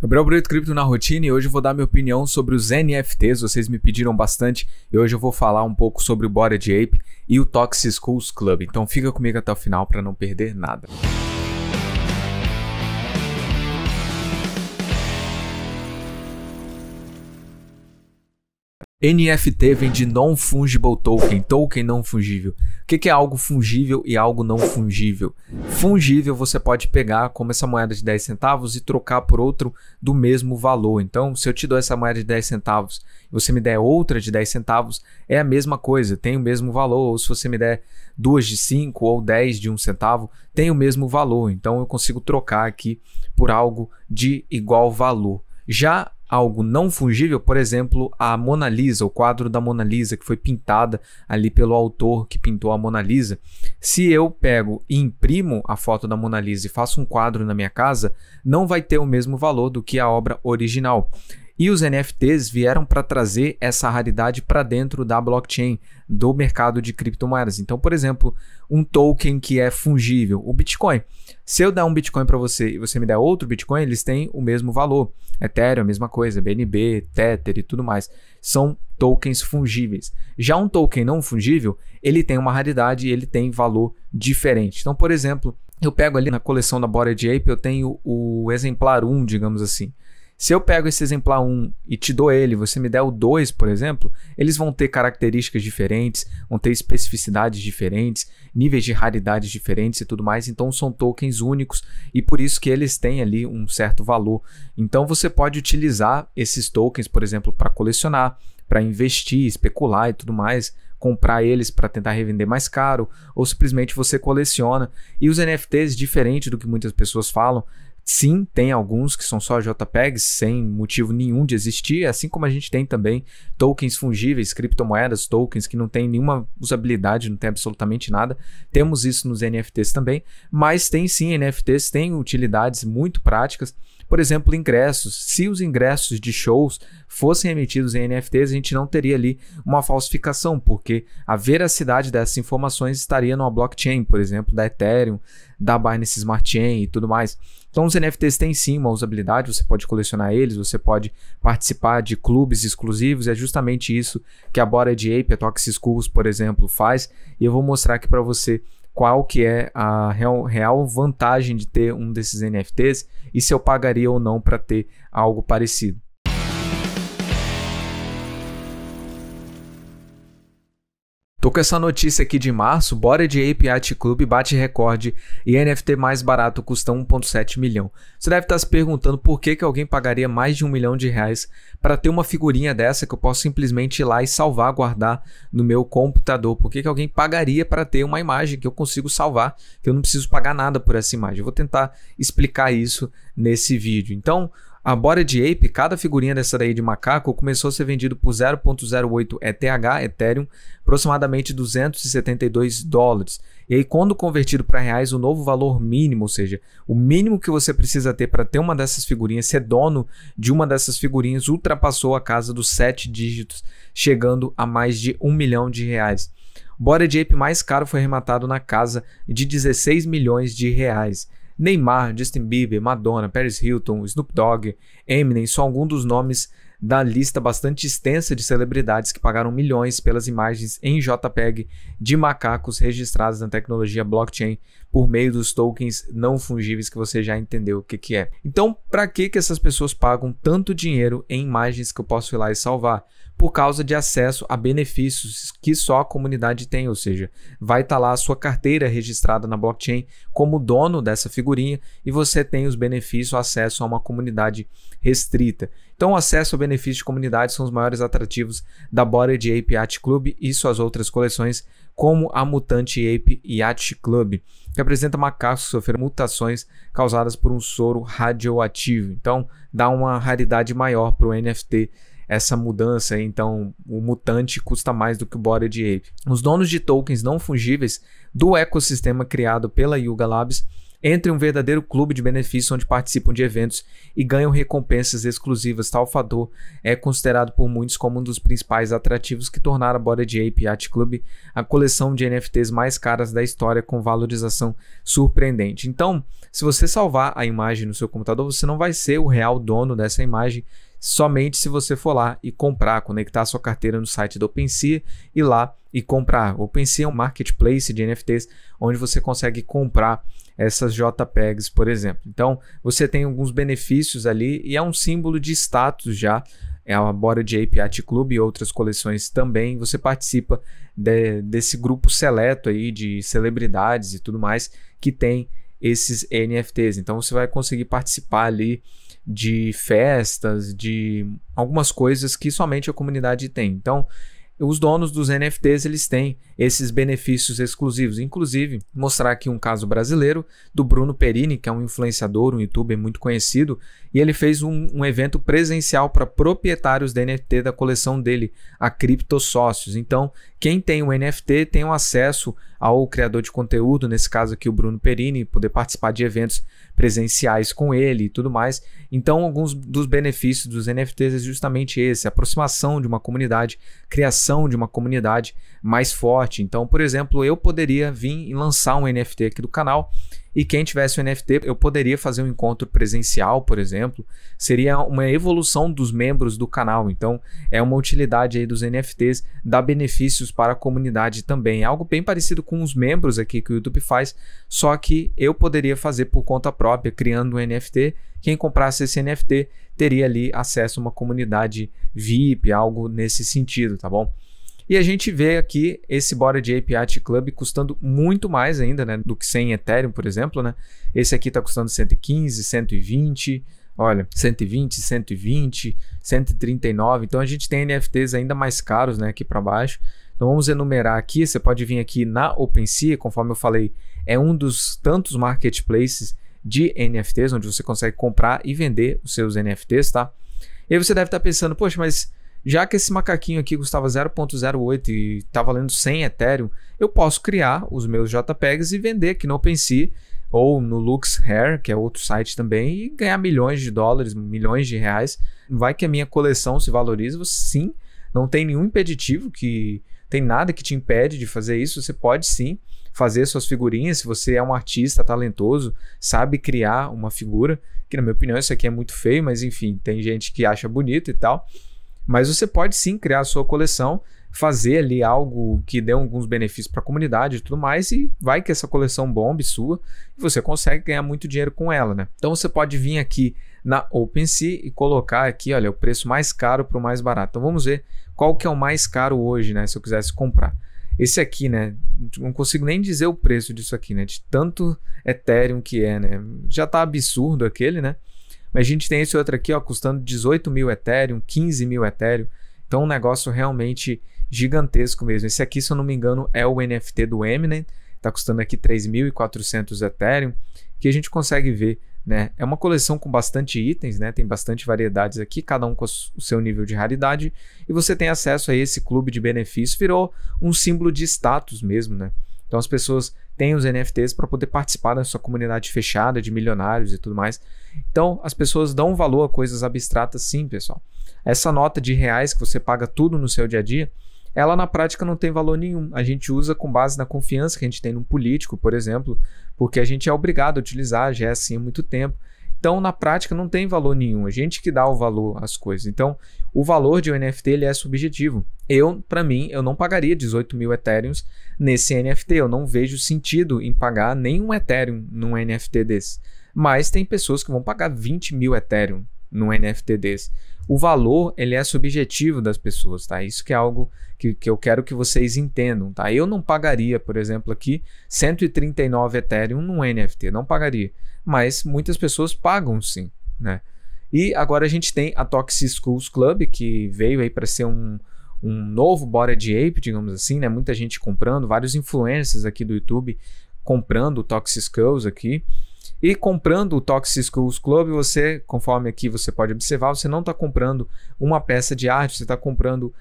Gabriel Brito, Cripto na Rotina, e hoje eu vou dar minha opinião sobre os NFTs. Vocês me pediram bastante e hoje eu vou falar um pouco sobre o Bored Ape e o Toxic Schools Club. Então fica comigo até o final para não perder nada. NFT vem de Non-Fungible Token, token não fungível. O que é algo fungível e algo não fungível? Fungível você pode pegar como essa moeda de 10 centavos e trocar por outro do mesmo valor. Então, se eu te dou essa moeda de 10 centavos e você me der outra de 10 centavos, é a mesma coisa, tem o mesmo valor. Ou se você me der duas de 5 ou 10 de 1 centavo, tem o mesmo valor. Então, eu consigo trocar aqui por algo de igual valor. Já algo não fungível, por exemplo, a Mona Lisa, o quadro da Mona Lisa, que foi pintada ali pelo autor que pintou a Mona Lisa. Se eu pego e imprimo a foto da Mona Lisa e faço um quadro na minha casa, não vai ter o mesmo valor do que a obra original. E os NFTs vieram para trazer essa raridade para dentro da blockchain, do mercado de criptomoedas. Então, por exemplo, um token que é fungível, o Bitcoin. Se eu dar um Bitcoin para você e você me der outro Bitcoin, eles têm o mesmo valor. Ethereum, a mesma coisa, BNB, Tether e tudo mais. São tokens fungíveis. Já um token não fungível, ele tem uma raridade e ele tem valor diferente. Então, por exemplo, eu pego ali na coleção da Bored Ape, eu tenho o exemplar 1, digamos assim. Se eu pego esse exemplar 1 e te dou ele, você me der o 2, por exemplo, eles vão ter características diferentes, vão ter especificidades diferentes, níveis de raridade diferentes e tudo mais. Então são tokens únicos e por isso que eles têm ali um certo valor. Então você pode utilizar esses tokens, por exemplo, para colecionar, para investir, especular e tudo mais, comprar eles para tentar revender mais caro, ou simplesmente você coleciona. E os NFTs, diferente do que muitas pessoas falam, sim, tem alguns que são só JPEGs sem motivo nenhum de existir, assim como a gente tem também tokens fungíveis, criptomoedas, tokens que não tem nenhuma usabilidade, não tem absolutamente nada. Temos isso nos NFTs também, mas tem sim, NFTs têm utilidades muito práticas. Por exemplo, ingressos. Se os ingressos de shows fossem emitidos em NFTs, a gente não teria ali uma falsificação, porque a veracidade dessas informações estaria numa blockchain, por exemplo, da Ethereum, da Binance Smart Chain e tudo mais. Então os NFTs têm sim uma usabilidade, você pode colecionar eles, você pode participar de clubes exclusivos, é justamente isso que a Bored Ape, a Toxic Schools, por exemplo, faz, e eu vou mostrar aqui para você qual que é a real vantagem de ter um desses NFTs e se eu pagaria ou não para ter algo parecido. Tô com essa notícia aqui de março, Bored Ape Yacht Club bate recorde e NFT mais barato custa 1,7 milhão. Você deve estar se perguntando por que alguém pagaria mais de R$1 milhão para ter uma figurinha dessa que eu posso simplesmente ir lá e salvar, guardar no meu computador. Por que alguém pagaria para ter uma imagem que eu consigo salvar, que eu não preciso pagar nada por essa imagem? Eu vou tentar explicar isso nesse vídeo. Então, a Bored Ape, cada figurinha dessa daí de macaco começou a ser vendido por 0,08 ETH, Ethereum, aproximadamente $272. E aí, quando convertido para reais, o novo valor mínimo, ou seja, o mínimo que você precisa ter para ter uma dessas figurinhas, ser dono de uma dessas figurinhas, ultrapassou a casa dos 7 dígitos, chegando a mais de R$1 milhão. O Bored Ape mais caro foi arrematado na casa de 16 milhões de reais. Neymar, Justin Bieber, Madonna, Paris Hilton, Snoop Dogg, Eminem são alguns dos nomes da lista bastante extensa de celebridades que pagaram milhões pelas imagens em JPEG de macacos registrados na tecnologia blockchain por meio dos tokens não fungíveis que você já entendeu o que é. Então, para que essas pessoas pagam tanto dinheiro em imagens que eu posso ir lá e salvar? Por causa de acesso a benefícios que só a comunidade tem, ou seja, vai estar lá a sua carteira registrada na blockchain como dono dessa figurinha e você tem os benefícios, acesso a uma comunidade restrita. Então, o acesso ao benefício de comunidade são os maiores atrativos da Bored Ape Yacht Club e suas outras coleções, como a Mutante Ape Yacht Club, que apresenta macacos que sofreram mutações causadas por um soro radioativo. Então, dá uma raridade maior para o NFT essa mudança. Então o mutante custa mais do que o Bored Ape. Os donos de tokens não fungíveis do ecossistema criado pela Yuga Labs Entre um verdadeiro clube de benefícios onde participam de eventos e ganham recompensas exclusivas. Tal fator é considerado por muitos como um dos principais atrativos que tornaram a Bored Ape Yacht Club a coleção de NFTs mais caras da história, com valorização surpreendente. Então, se você salvar a imagem no seu computador, você não vai ser o real dono dessa imagem, somente se você for lá e comprar, conectar a sua carteira no site do OpenSea e lá e comprar. O OpenSea é um marketplace de NFTs onde você consegue comprar essas JPEGs, por exemplo. Então, você tem alguns benefícios ali e é um símbolo de status já. É a Bored Ape Yacht Club e outras coleções também. Você participa desse grupo seleto aí de celebridades e tudo mais que tem esses NFTs. Então, você vai conseguir participar ali de festas, de algumas coisas que somente a comunidade tem. Então, os donos dos NFTs, eles têm esses benefícios exclusivos. Inclusive, mostrar aqui um caso brasileiro do Bruno Perini, que é um influenciador, um youtuber muito conhecido, e ele fez um evento presencial para proprietários da NFT da coleção dele, a Criptosócios. Então, quem tem o NFT tem um acesso ao criador de conteúdo, nesse caso aqui o Bruno Perini, poder participar de eventos presenciais com ele e tudo mais. Então, alguns dos benefícios dos NFTs é justamente esse: a aproximação de uma comunidade, criação de uma comunidade mais forte. Então, por exemplo, eu poderia vir e lançar um NFT aqui do canal, e quem tivesse um NFT, eu poderia fazer um encontro presencial, por exemplo. Seria uma evolução dos membros do canal. Então, é uma utilidade aí dos NFTs, dá benefícios para a comunidade também. É algo bem parecido com os membros aqui que o YouTube faz, só que eu poderia fazer por conta própria, criando um NFT. Quem comprasse esse NFT teria ali acesso a uma comunidade VIP, algo nesse sentido, tá bom? E a gente vê aqui esse Bored Ape Yacht Club custando muito mais ainda, né, do que 100 Ethereum, por exemplo, né? Esse aqui está custando 115, 120, olha, 120, 120, 139. Então a gente tem NFTs ainda mais caros, né, aqui para baixo. Então vamos enumerar aqui. Você pode vir aqui na OpenSea, conforme eu falei, é um dos tantos marketplaces de NFTs onde você consegue comprar e vender os seus NFTs, tá? E aí você deve estar pensando, poxa, mas já que esse macaquinho aqui custava 0.08 e está valendo 100 Ethereum, eu posso criar os meus JPEGs e vender aqui no OpenSea ou no LuxRare, que é outro site também, e ganhar milhões de dólares, milhões de reais. Vai que a minha coleção se valoriza. Sim, não tem nenhum impeditivo, que tem nada que te impede de fazer isso. Você pode sim fazer suas figurinhas, se você é um artista talentoso, sabe criar uma figura, que na minha opinião isso aqui é muito feio, mas enfim, tem gente que acha bonito e tal. Mas você pode sim criar a sua coleção, fazer ali algo que dê alguns benefícios para a comunidade e tudo mais, e vai que essa coleção bombe sua e você consegue ganhar muito dinheiro com ela, né? Então você pode vir aqui na OpenSea e colocar aqui, olha, o preço mais caro para o mais barato. Então vamos ver qual que é o mais caro hoje, né? Se eu quisesse comprar. Esse aqui, né? Não consigo nem dizer o preço disso aqui, né? De tanto Ethereum que é, né? Já tá absurdo aquele, né? Mas a gente tem esse outro aqui, ó, custando 18 mil Ethereum, 15 mil Ethereum. Então, um negócio realmente gigantesco mesmo. Esse aqui, se eu não me engano, é o NFT do Eminem. Está custando aqui 3.400 Ethereum, que a gente consegue ver, né? É uma coleção com bastante itens, né? Tem bastante variedades aqui, cada um com o seu nível de raridade. E você tem acesso a esse clube de benefícios. Virou um símbolo de status mesmo, né? Então, as pessoas têm os NFTs para poder participar da sua comunidade fechada de milionários e tudo mais. Então, as pessoas dão valor a coisas abstratas sim, pessoal. Essa nota de reais que você paga tudo no seu dia a dia, ela na prática não tem valor nenhum. A gente usa com base na confiança que a gente tem num político, por exemplo, porque a gente é obrigado a utilizar, já é assim há muito tempo. Então, na prática, não tem valor nenhum. A gente que dá o valor às coisas. Então, o valor de um NFT ele é subjetivo. Para mim, eu não pagaria 18 mil Ethereums nesse NFT. Eu não vejo sentido em pagar nenhum Ethereum num NFT desse. Mas tem pessoas que vão pagar 20 mil Ethereum num NFT desse. O valor ele é subjetivo das pessoas, tá? Isso que é algo que eu quero que vocês entendam, tá? Eu não pagaria, por exemplo, aqui 139 Ethereum num NFT, não pagaria. Mas muitas pessoas pagam sim, né? E agora a gente tem a Toxic Skulls Club, que veio aí para ser um novo Bored Ape, digamos assim, né? Muita gente comprando, vários influencers aqui do YouTube comprando o Toxic Skulls aqui. E comprando o Toxic Schools Club, você, conforme aqui você pode observar, você não está comprando uma peça de arte, você está comprando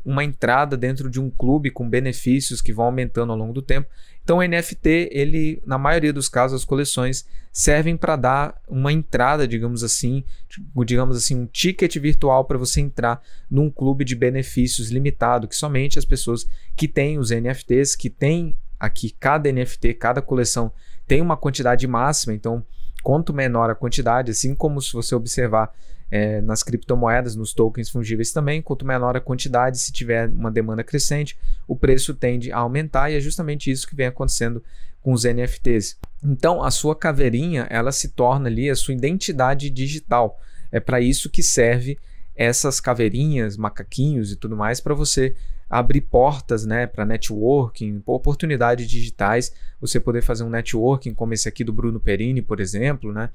uma entrada dentro de um clube com benefícios que vão aumentando ao longo do tempo. Então o NFT, ele, na maioria dos casos, as coleções servem para dar uma entrada, digamos assim, um ticket virtual para você entrar num clube de benefícios limitado, que somente as pessoas que têm os NFTs, que têm aqui cada NFT, cada coleção tem uma quantidade máxima, então quanto menor a quantidade, assim como se você observar nas criptomoedas, nos tokens fungíveis também, quanto menor a quantidade, se tiver uma demanda crescente, o preço tende a aumentar, e é justamente isso que vem acontecendo com os NFTs. Então a sua caveirinha, ela se torna ali a sua identidade digital. É para isso que serve essas caveirinhas, macaquinhos e tudo mais, para você abrir portas, né, para networking, oportunidades digitais, você poder fazer um networking como esse aqui do Bruno Perini, por exemplo, né?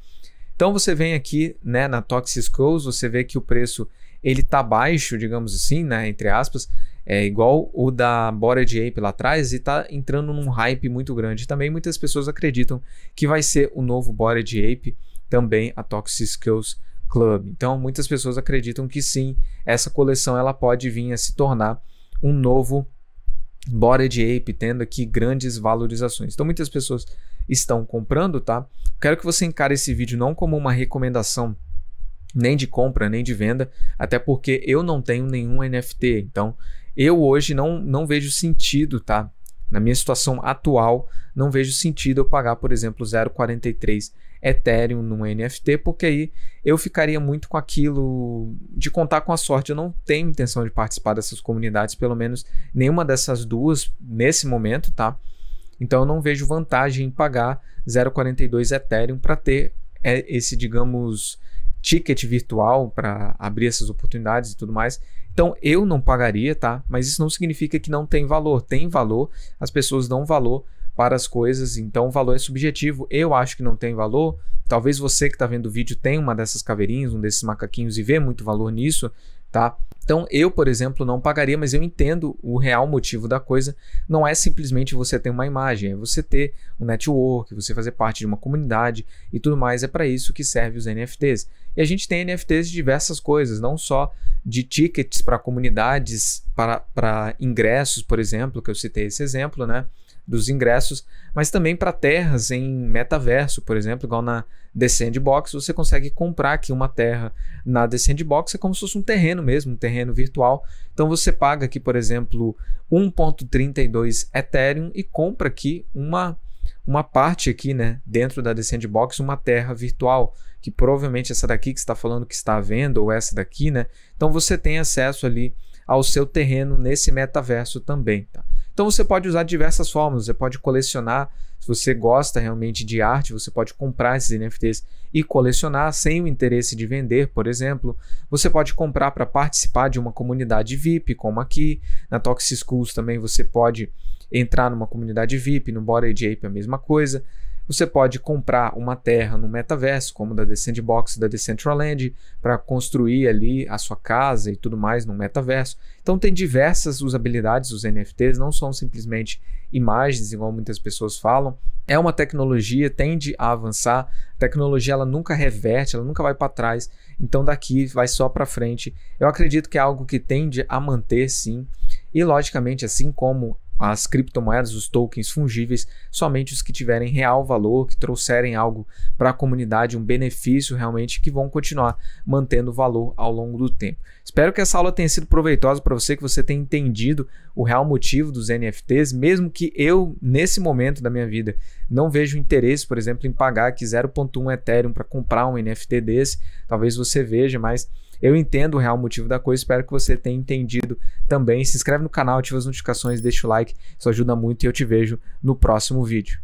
Então você vem aqui, né, na Toxic Schools, você vê que o preço ele tá baixo, digamos assim, né, entre aspas, é igual o da Bored Ape lá atrás, e tá entrando num hype muito grande. Também muitas pessoas acreditam que vai ser o novo Bored Ape, também a Toxic Schools Club. Então muitas pessoas acreditam que sim, essa coleção ela pode vir a se tornar um novo Bored Ape, tendo aqui grandes valorizações. Então muitas pessoas estão comprando, tá? Quero que você encare esse vídeo não como uma recomendação nem de compra, nem de venda, até porque eu não tenho nenhum NFT. Então eu hoje não vejo sentido, tá? Na minha situação atual, não vejo sentido eu pagar, por exemplo, 0,43 Ethereum num NFT, porque aí eu ficaria muito com aquilo de contar com a sorte. Eu não tenho intenção de participar dessas comunidades, pelo menos nenhuma dessas duas nesse momento, tá? Então eu não vejo vantagem em pagar 0,42 Ethereum para ter esse, digamos, ticket virtual para abrir essas oportunidades e tudo mais. Então eu não pagaria, tá? Mas isso não significa que não tem valor. Tem valor, as pessoas dão valor para as coisas, então o valor é subjetivo. Eu acho que não tem valor. Talvez você que está vendo o vídeo tenha uma dessas caveirinhas, um desses macaquinhos e vê muito valor nisso, tá? Então eu, por exemplo, não pagaria, mas eu entendo o real motivo da coisa. Não é simplesmente você ter uma imagem, é você ter um network, você fazer parte de uma comunidade e tudo mais. É para isso que serve os NFTs. E a gente tem NFTs de diversas coisas, não só de tickets para comunidades, para ingressos, por exemplo, que eu citei esse exemplo, né? Dos ingressos, mas também para terras em metaverso, por exemplo, igual na The Sandbox, você consegue comprar aqui uma terra na The Sandbox, é como se fosse um terreno mesmo, um terreno virtual. Então você paga aqui, por exemplo, 1,32 Ethereum e compra aqui uma parte aqui, né, dentro da The Sandbox, uma terra virtual, que provavelmente essa daqui que você está falando que está à venda, ou essa daqui, né? Então você tem acesso ali ao seu terreno nesse metaverso também, tá? Então você pode usar diversas formas, você pode colecionar, se você gosta realmente de arte, você pode comprar esses NFTs e colecionar sem o interesse de vender, por exemplo. Você pode comprar para participar de uma comunidade VIP, como aqui. Na Toxic Schools também você pode entrar numa comunidade VIP, no Bored Ape a mesma coisa. Você pode comprar uma terra no metaverso, como da The Sandbox, da Decentraland, para construir ali a sua casa e tudo mais no metaverso. Então tem diversas usabilidades os NFTs, não são simplesmente imagens, igual muitas pessoas falam. É uma tecnologia, tende a avançar. A tecnologia ela nunca reverte, ela nunca vai para trás. Então daqui vai só para frente. Eu acredito que é algo que tende a manter, sim. E logicamente, assim como as criptomoedas, os tokens fungíveis, somente os que tiverem real valor, que trouxerem algo para a comunidade, um benefício realmente, que vão continuar mantendo valor ao longo do tempo. Espero que essa aula tenha sido proveitosa para você, que você tenha entendido o real motivo dos NFTs, mesmo que eu, nesse momento da minha vida, não vejo interesse, por exemplo, em pagar aqui 0,1 Ethereum para comprar um NFT desse. Talvez você veja, mas eu entendo o real motivo da coisa, espero que você tenha entendido também. Se inscreve no canal, ativa as notificações, deixa o like, isso ajuda muito e eu te vejo no próximo vídeo.